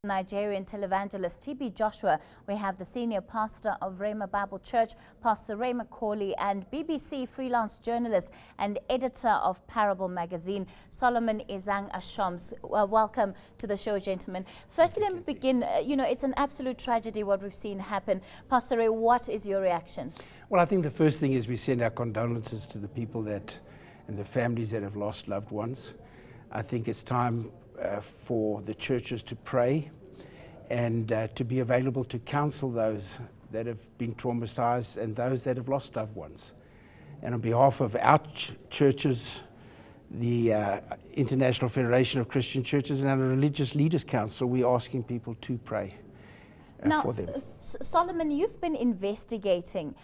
Nigerian televangelist T.B. Joshua. We have the senior pastor of Rhema Bible Church, Pastor Ray McCauley, and BBC freelance journalist and editor of Parable magazine, Solomon Ezang Ashoms. Welcome to the show, gentlemen. Firstly, let me begin. It's an absolute tragedy what we've seen happen. Pastor Ray, what is your reaction? Well, I think the first thing is we send our condolences to the people and the families that have lost loved ones. I think it's time for the churches to pray and to be available to counsel those that have been traumatized and those that have lost loved ones. And on behalf of our churches, the International Federation of Christian Churches and our Religious Leaders Council, we're asking people to pray for them. Solomon, you've been investigating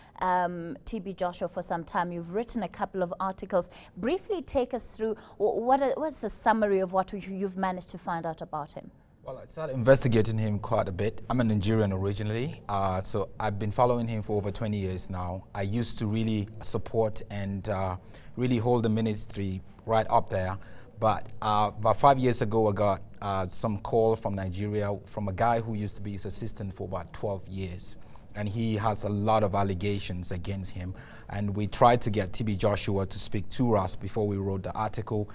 T.B. Joshua for some time. You've written a couple of articles. Briefly take us through what's the summary of what you've managed to find out about him. Well, I started investigating him quite a bit. I'm a Nigerian originally, so I've been following him for over 20 years now. I used to really support and really hold the ministry right up there. But about 5 years ago, I got some call from Nigeria from a guy who used to be his assistant for about 12 years. And he has a lot of allegations against him. And we tried to get T.B. Joshua to speak to us before we wrote the article.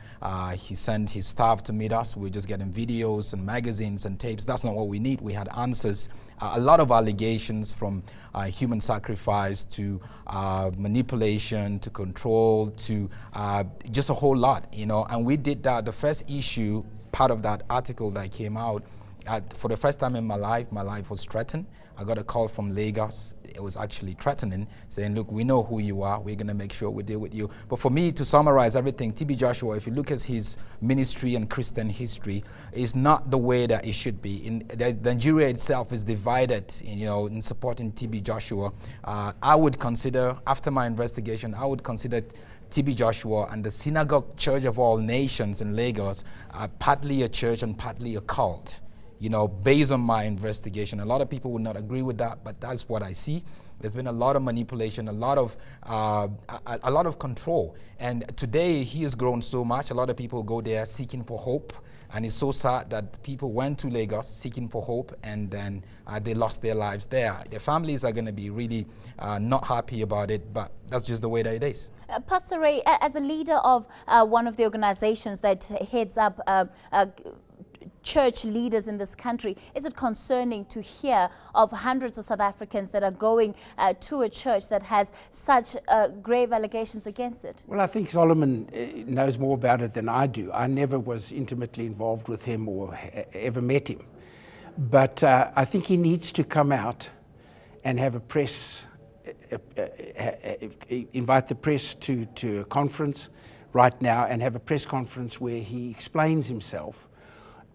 He sent his staff to meet us. We were just getting videos and magazines and tapes. That's not what we need. We had answers. A lot of allegations from human sacrifice to manipulation to control to just a whole lot, And we did that. The first issue, part of that article that came out, for the first time in my life was threatened. I got a call from Lagos. It was actually threatening, saying, look, we know who you are. We're going to make sure we deal with you. But for me, to summarize everything, T.B. Joshua, if you look at his ministry and Christian history, is not the way that it should be. Nigeria itself is divided, in supporting T.B. Joshua. I would consider, after my investigation, T.B. Joshua and the Synagogue Church of All Nations in Lagos are partly a church and partly a cult. Based on my investigation. A lot of people would not agree with that, but that's what I see. There's been a lot of manipulation, a lot of control. And today he has grown so much. A lot of people go there seeking for hope. And it's so sad that people went to Lagos seeking for hope, and then they lost their lives there. Their families are going to be really not happy about it, but that's just the way that it is. Pastor Ray, as a leader of one of the organizations that heads up church leaders in this country, is it concerning to hear of hundreds of South Africans that are going to a church that has such grave allegations against it? Well, I think Solomon knows more about it than I do. I never was intimately involved with him or ever met him. But I think he needs to come out and have a press, invite the press to a conference right now and have a press conference where he explains himself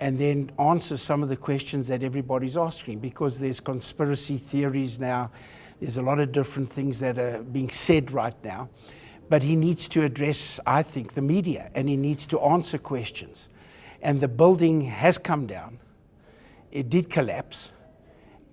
and then answers some of the questions that everybody's asking, because there's conspiracy theories now. There's a lot of different things that are being said right now. But he needs to address, I think, the media, and he needs to answer questions. And the building has come down. It did collapse.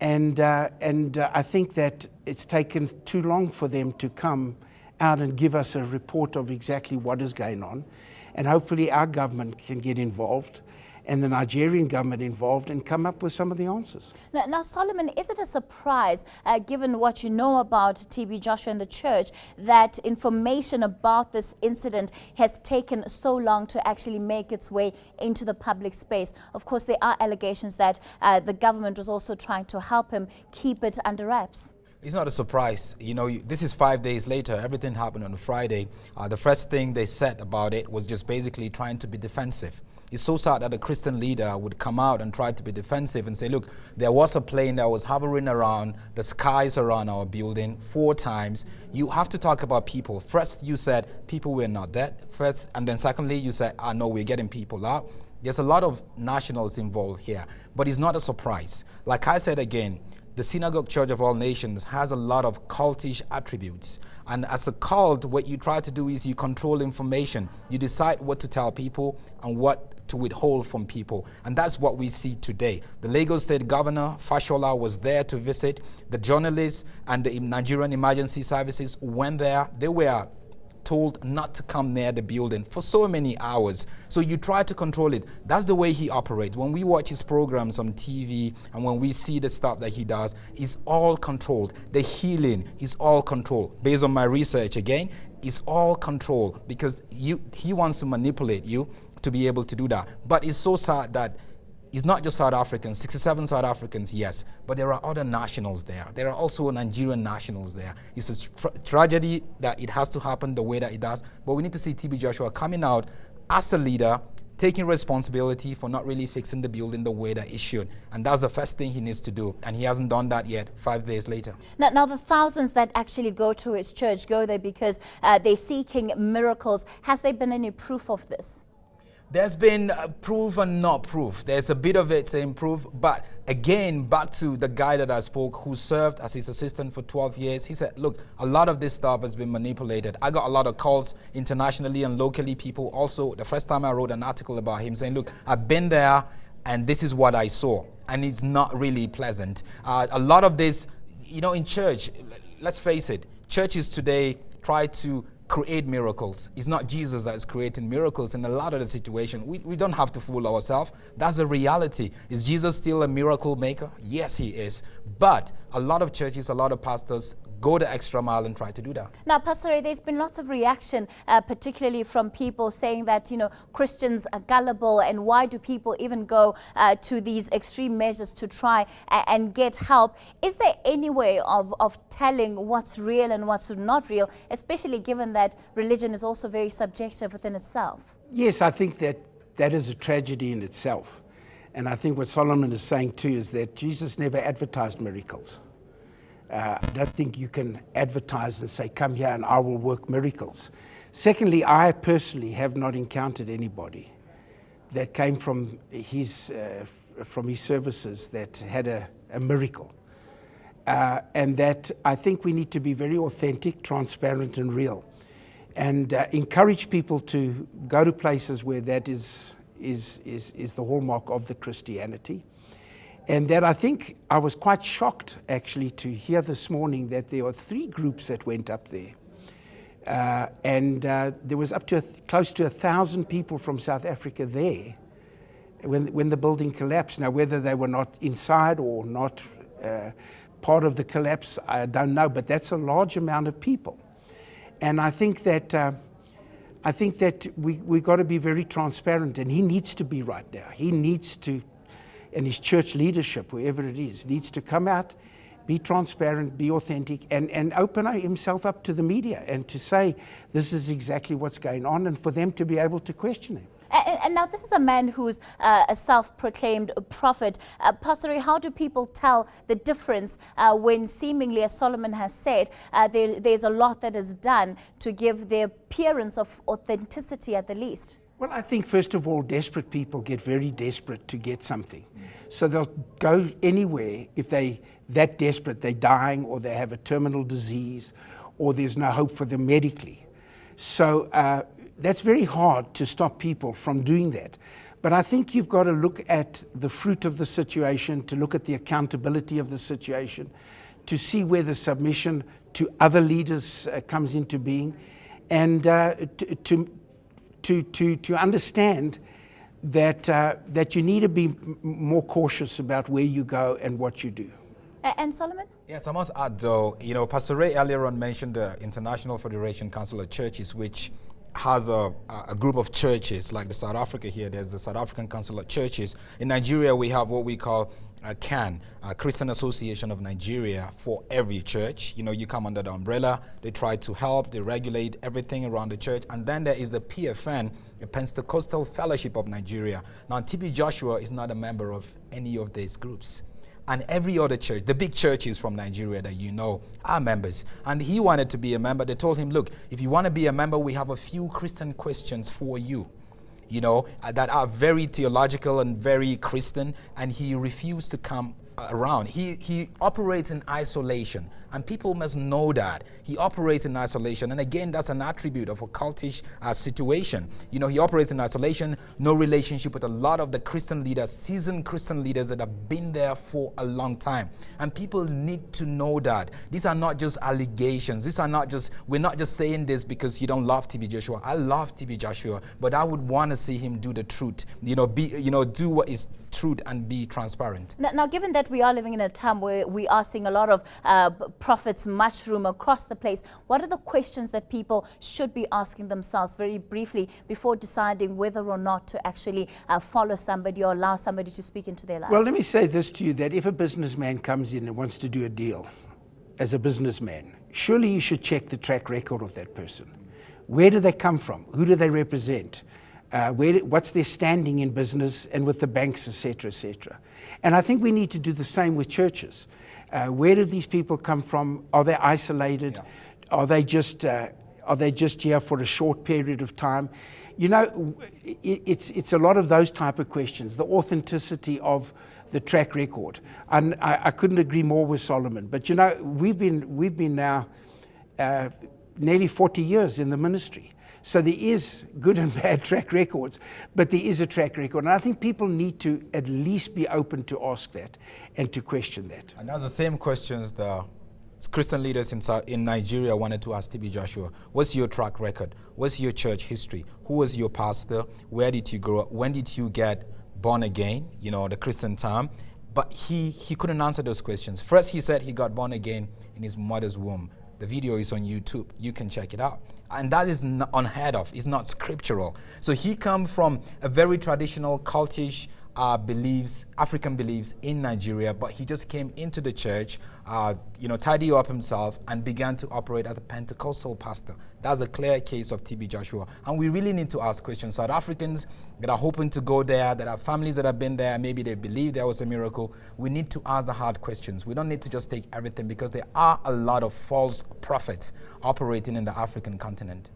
And I think that it's taken too long for them to come out and give us a report of exactly what is going on. And hopefully our government can get involved and the Nigerian government involved and come up with some of the answers. Now, Solomon, is it a surprise, given what you know about T.B. Joshua and the church, that information about this incident has taken so long to actually make its way into the public space? Of course, there are allegations that the government was also trying to help him keep it under wraps. It's not a surprise. This is 5 days later. Everything happened on a Friday. The first thing they said about it was just basically trying to be defensive. It's so sad that a Christian leader would come out and try to be defensive and say, look, there was a plane that was hovering around the skies around our building 4 times. You have to talk about people. First, you said people were not dead. First, and then secondly, you said, no, we're getting people out. There's a lot of nationals involved here, but it's not a surprise. Like I said again, the Synagogue Church of All Nations has a lot of cultish attributes. And as a cult, what you try to do is you control information. You decide what to tell people and what to withhold from people. And that's what we see today. The Lagos State Governor, Fashola, was there to visit. The journalists and the Nigerian Emergency Services went there. They were told not to come near the building for so many hours. So you try to control it. That's the way he operates. When we watch his programs on TV and when we see the stuff that he does, it's all controlled. The healing is all controlled. Based on my research again, it's all controlled because he wants to manipulate you to be able to do that. But it's so sad that it's not just South Africans, 67 South Africans, yes, but there are other nationals there. There are also Nigerian nationals there. It's a tragedy that it has to happen the way that it does, but we need to see TB Joshua coming out as a leader, taking responsibility for not really fixing the building the way that it should. And that's the first thing he needs to do. And he hasn't done that yet, 5 days later. Now the thousands that actually go to his church go there because they're seeking miracles. Has there been any proof of this? There's been proof and not proof. There's a bit of it saying proof, but again, back to the guy that I spoke who served as his assistant for 12 years. He said, look, a lot of this stuff has been manipulated. I got a lot of calls internationally and locally. People also, the first time I wrote an article about him saying, look, I've been there and this is what I saw. And it's not really pleasant. A lot of this, in church, let's face it, churches today try to create miracles. It's not Jesus that is creating miracles in a lot of the situation. We don't have to fool ourselves. That's a reality. Is Jesus still a miracle maker? Yes, he is. But a lot of churches, a lot of pastors go the extra mile and try to do that. Now, Pastor Ray, there's been lots of reaction, particularly from people saying that, Christians are gullible, and why do people even go to these extreme measures to try and get help? Is there any way of telling what's real and what's not real, especially given that religion is also very subjective within itself? Yes, I think that is a tragedy in itself. And I think what Solomon is saying too is that Jesus never advertised miracles. I don't think you can advertise and say, come here and I will work miracles. Secondly, I personally have not encountered anybody that came from his services that had a miracle. And that I think we need to be very authentic, transparent and real. And encourage people to go to places where that is the hallmark of the Christianity. And that I think I was quite shocked actually to hear this morning that there are 3 groups that went up there. And there was up to close to 1,000 people from South Africa there when the building collapsed. Now, whether they were not inside or not part of the collapse, I don't know, but that's a large amount of people. And I think that we got to be very transparent, and he needs to be right now. He needs to, and his church leadership, wherever it is, needs to come out, be transparent, be authentic, and open himself up to the media and to say this is exactly what's going on, and for them to be able to question him. And now this is a man who's a self-proclaimed prophet. Pastor Ray, how do people tell the difference when seemingly, as Solomon has said, there's a lot that is done to give the appearance of authenticity at the least? Well, I think, first of all, desperate people get very desperate to get something. So they'll go anywhere if they're that desperate, they're dying or they have a terminal disease or there's no hope for them medically. So that's very hard to stop people from doing that. But I think you've got to look at the fruit of the situation, to look at the accountability of the situation, to see where the submission to other leaders comes into being, and to understand that you need to be more cautious about where you go and what you do. And Solomon? Yes, I must add though, Pastor Ray earlier on mentioned the International Federation Council of Churches, which has a group of churches, like the South Africa here, there's the South African Council of Churches. In Nigeria, we have what we call CAN, Christian Association of Nigeria, for every church. You come under the umbrella, they try to help, they regulate everything around the church. And then there is the PFN, the Pentecostal Fellowship of Nigeria. Now, TB Joshua is not a member of any of these groups. And every other church, the big churches from Nigeria that are members. And he wanted to be a member. They told him, look, if you want to be a member, we have a few Christian questions for you, that are very theological and very Christian. And he refused to come around. He operates in isolation. And people must know that. He operates in isolation. And again, that's an attribute of a cultish situation. You know, he operates in isolation, no relationship with a lot of the Christian leaders, seasoned Christian leaders that have been there for a long time. And people need to know that. These are not just allegations. These are not just, we're not just saying this because you don't love TB Joshua. I love TB Joshua, but I would want to see him do the truth. Do what is truth and be transparent. Now, given that we are living in a time where we are seeing a lot of prophets mushroom across the place, what are the questions that people should be asking themselves very briefly before deciding whether or not to actually follow somebody or allow somebody to speak into their lives? Well, let me say this to you, that if a businessman comes in and wants to do a deal as a businessman, surely you should check the track record of that person. Where do they come from? Who do they represent? What's their standing in business and with the banks, etc., etc. And I think we need to do the same with churches. Where do these people come from? Are they isolated? Yeah. Are they just here for a short period of time? You know, it's a lot of those type of questions. The authenticity of the track record, and I couldn't agree more with Solomon. But you know, we've been now nearly 40 years in the ministry. So there is good and bad track records, but there is a track record. And I think people need to at least be open to ask that and to question that. And that's the same questions the Christian leaders in Nigeria wanted to ask TB Joshua. What's your track record? What's your church history? Who was your pastor? Where did you grow up? When did you get born again? You know, the Christian term. But he couldn't answer those questions. First, he said he got born again in his mother's womb. The video is on YouTube. You can check it out. And that is unheard of. It's not scriptural. So he come from a very traditional cultish beliefs, African beliefs in Nigeria, but he just came into the church, tidy up himself and began to operate as a Pentecostal pastor. That's a clear case of TB Joshua. And we really need to ask questions. South Africans that are hoping to go there, that have families that have been there, maybe they believe there was a miracle. We need to ask the hard questions. We don't need to just take everything, because there are a lot of false prophets operating in the African continent.